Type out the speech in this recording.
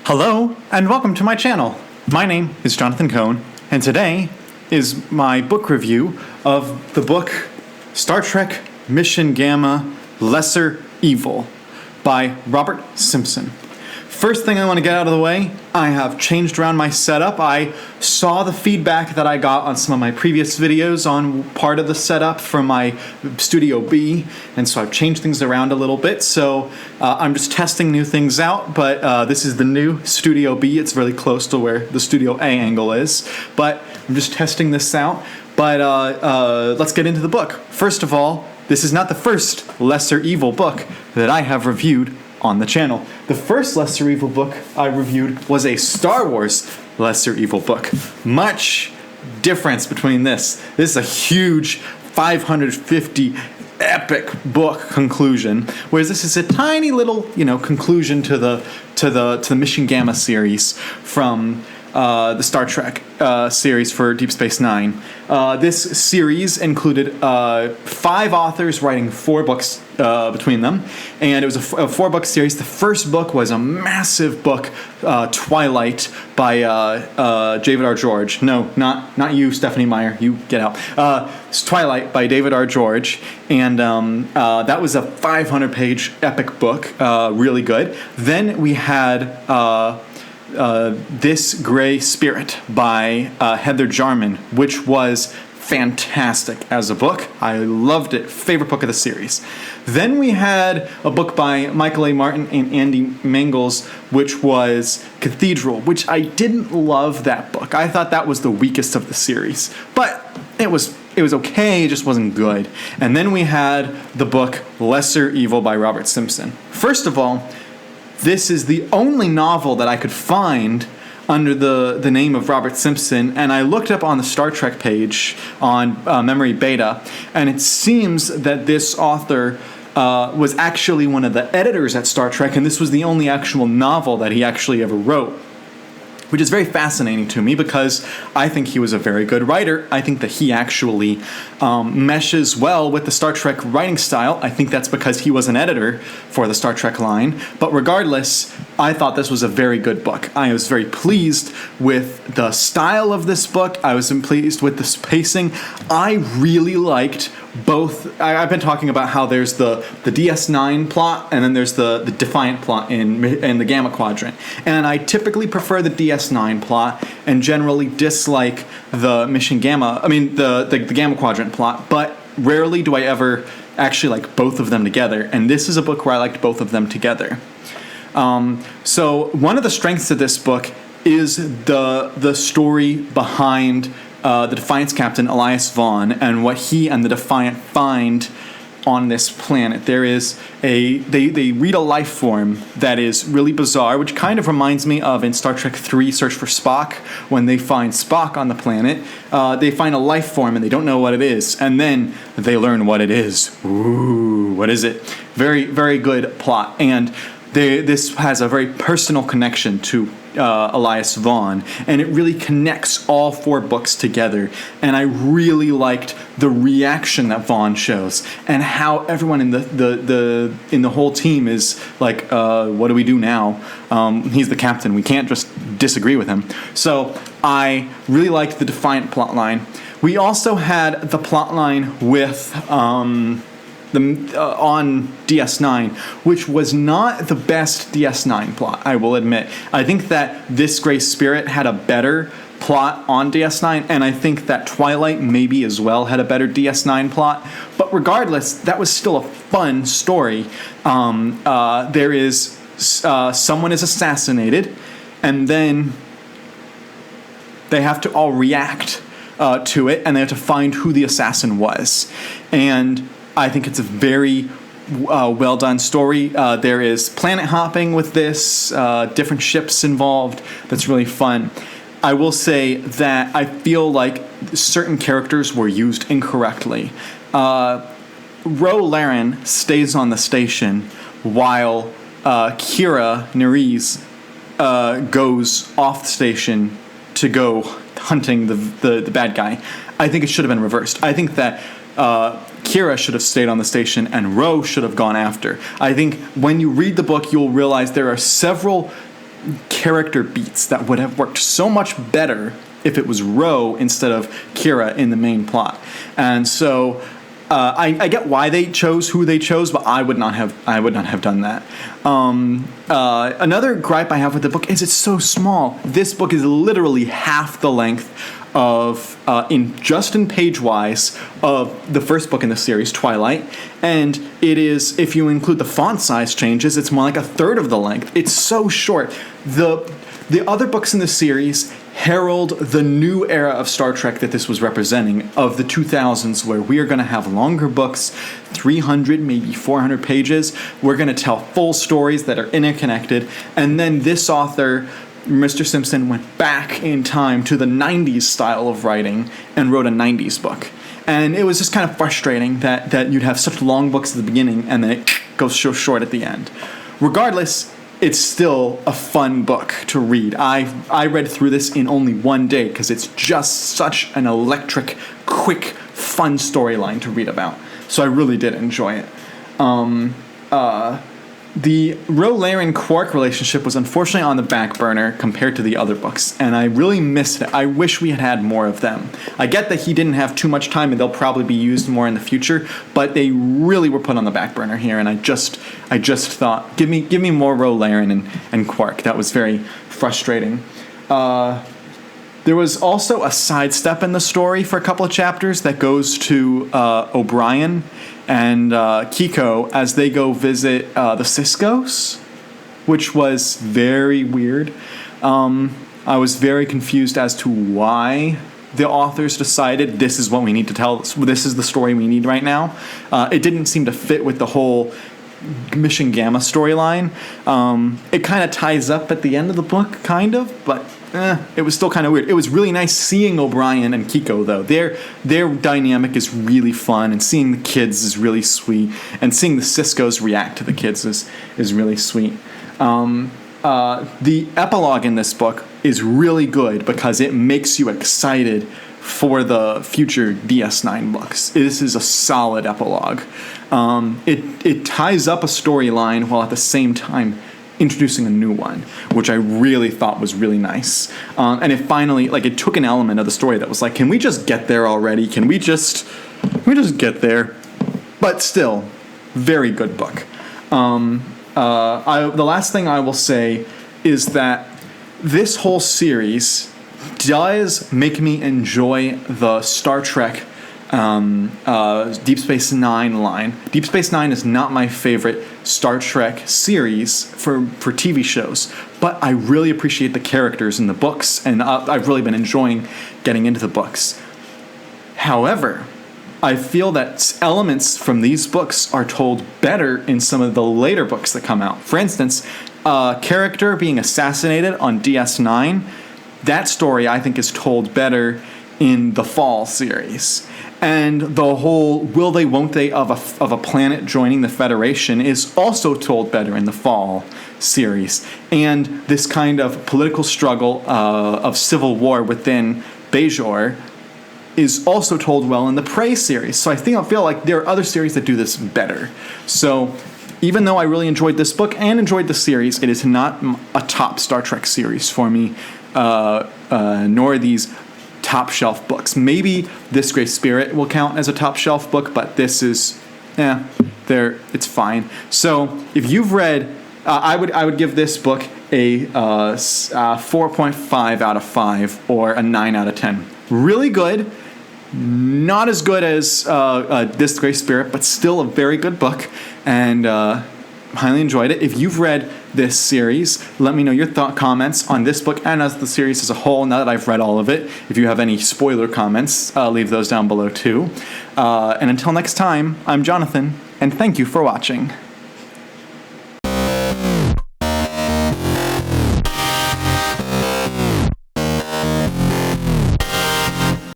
Hello, and welcome to my channel. My name is Jonathan Cohn, and today is my book review of the book Star Trek Mission Gamma Lesser Evil by Robert Simpson. First thing I want to get out of the way, I have changed around my setup. I saw the feedback that I got on some of my previous videos on part of the setup from my Studio B, and so I've changed things around a little bit. So I'm just testing new things out, but this is the new Studio B. It's really close to where the Studio A angle is, but I'm just testing this out. But let's get into the book. First of all, this is not the first Lesser Evil book that I have reviewed on the channel. The first Lesser Evil book I reviewed was a Star Wars Lesser Evil book. Much difference between this. This is a huge 550 epic book conclusion, whereas this is a tiny little, conclusion to the Mission Gamma series from the Star Trek series for Deep Space Nine. This series included 5 authors writing 4 books between them, and it was a 4-book series. The first book was a massive book, Twilight, by David R. George. No, not you, Stephanie Meyer. You get out. It's Twilight by David R. George, and that was a 500-page epic book, really good. Then we had This Gray Spirit by Heather Jarman, which was fantastic as a book. I loved it. Favorite book of the series. Then we had a book by Michael A. Martin and Andy Mangels, which was Cathedral, which I didn't love that book. I thought that was the weakest of the series, but it was okay, it just wasn't good. And then we had the book Lesser Evil by Robert Simpson. First of all, this is the only novel that I could find under the name of Robert Simpson, and I looked up on the Star Trek page on Memory Beta, and it seems that this author was actually one of the editors at Star Trek, and this was the only actual novel that he actually ever wrote, which is very fascinating to me because I think he was a very good writer. I think that he actually meshes well with the Star Trek writing style. I think that's because he was an editor for the Star Trek line. But regardless, I thought this was a very good book. I was very pleased with the style of this book. I was pleased with the pacing. I really liked both. I've been talking about how there's the DS9 plot and then there's the Defiant plot in the Gamma Quadrant. And I typically prefer the DS9 plot and generally dislike the the Gamma Quadrant plot, but rarely do I ever actually like both of them together. And this is a book where I liked both of them together. So one of the strengths of this book is the story behind the Defiant's captain, Elias Vaughn, and what he and the Defiant find on this planet. There is they read a life form that is really bizarre, which kind of reminds me of in Star Trek 3 Search for Spock, when they find Spock on the planet. They find a life form and they don't know what it is, and then they learn what it is. Ooh, what is it? Very, very good plot, and this has a very personal connection to Elias Vaughn, and it really connects all 4 books together. And I really liked the reaction that Vaughn shows, and how everyone in the whole team is like, "What do we do now? He's the captain. We can't just disagree with him." So I really liked the Defiant plotline. We also had the plotline with on DS9, which was not the best DS9 plot, I will admit. I think that This Gray Spirit had a better plot on DS9, and I think that Twilight maybe as well had a better DS9 plot. But regardless, that was still a fun story. There is someone is assassinated, and then they have to all react to it, and they have to find who the assassin was. And I think it's a very well done story. There is planet hopping with this, different ships involved. That's really fun. I will say that I feel like certain characters were used incorrectly. Ro Laren stays on the station while Kira Nerys goes off the station to go hunting the bad guy. I think it should have been reversed. I think that Kira should have stayed on the station and Ro should have gone after. I think when you read the book, you'll realize there are several character beats that would have worked so much better if it was Ro instead of Kira in the main plot. And so I get why they chose who they chose, but I would not have done that. Another gripe I have with the book is it's so small. This book is literally half the length of in page-wise of the first book in the series, Twilight, and it is, if you include the font size changes, it's more like a third of the length. It's so short. The other books in the series herald the new era of Star Trek that this was representing, of the 2000s, where we are going to have longer books, 300, maybe 400 pages. We're going to tell full stories that are interconnected. And then this author, Mr. Simpson, went back in time to the 90s style of writing and wrote a 90s book. And it was just kind of frustrating that you'd have such long books at the beginning and then it goes so short at the end. Regardless, it's still a fun book to read. I read through this in only one day because it's just such an electric, quick, fun storyline to read about. So I really did enjoy it. The Ro-Laren-Quark relationship was unfortunately on the back burner compared to the other books, and I really missed it. I wish we had had more of them. I get that he didn't have too much time and they'll probably be used more in the future, but they really were put on the back burner here, and I just thought, give me more Ro-Laren and Quark. That was very frustrating. There was also a sidestep in the story for a couple of chapters that goes to O'Brien and Kiko as they go visit the Siskos, which was very weird. I was very confused as to why the authors decided this is what we need to tell. This is the story we need right now. It didn't seem to fit with the whole Mission Gamma storyline. It kind of ties up at the end of the book, kind of, but it was still kind of weird. It was really nice seeing O'Brien and Kiko, though. Their dynamic is really fun, and seeing the kids is really sweet, and seeing the Siskos react to the kids is really sweet. The epilogue in this book is really good because it makes you excited for the future DS9 books. This is a solid epilogue. It ties up a storyline while at the same time introducing a new one, which I really thought was really nice. And it finally, it took an element of the story that was like, can we just get there already? Can we just get there? But still, very good book. The last thing I will say is that this whole series does make me enjoy the Star Trek Deep Space Nine line. Deep Space Nine is not my favorite Star Trek series for TV shows, but I really appreciate the characters in the books, and I've really been enjoying getting into the books. However, I feel that elements from these books are told better in some of the later books that come out. For instance, a character being assassinated on DS9, that story I think is told better in the Fall series. And the whole will they, won't they of a planet joining the Federation is also told better in the Fall series. And this kind of political struggle of civil war within Bajor is also told well in the Prey series. So I feel like there are other series that do this better. So even though I really enjoyed this book and enjoyed the series, it is not a top Star Trek series for me, nor these top shelf books. Maybe This Great Spirit will count as a top shelf book, but this is, it's fine. So if you've read, I would give this book a 4.5 out of 5 or a 9 out of 10. Really good. Not as good as This Great Spirit, but still a very good book, and highly enjoyed it. If you've read this series, let me know your comments on this book and as the series as a whole, now that I've read all of it. If you have any spoiler comments, leave those down below too. And until next time, I'm Jonathan, and thank you for watching.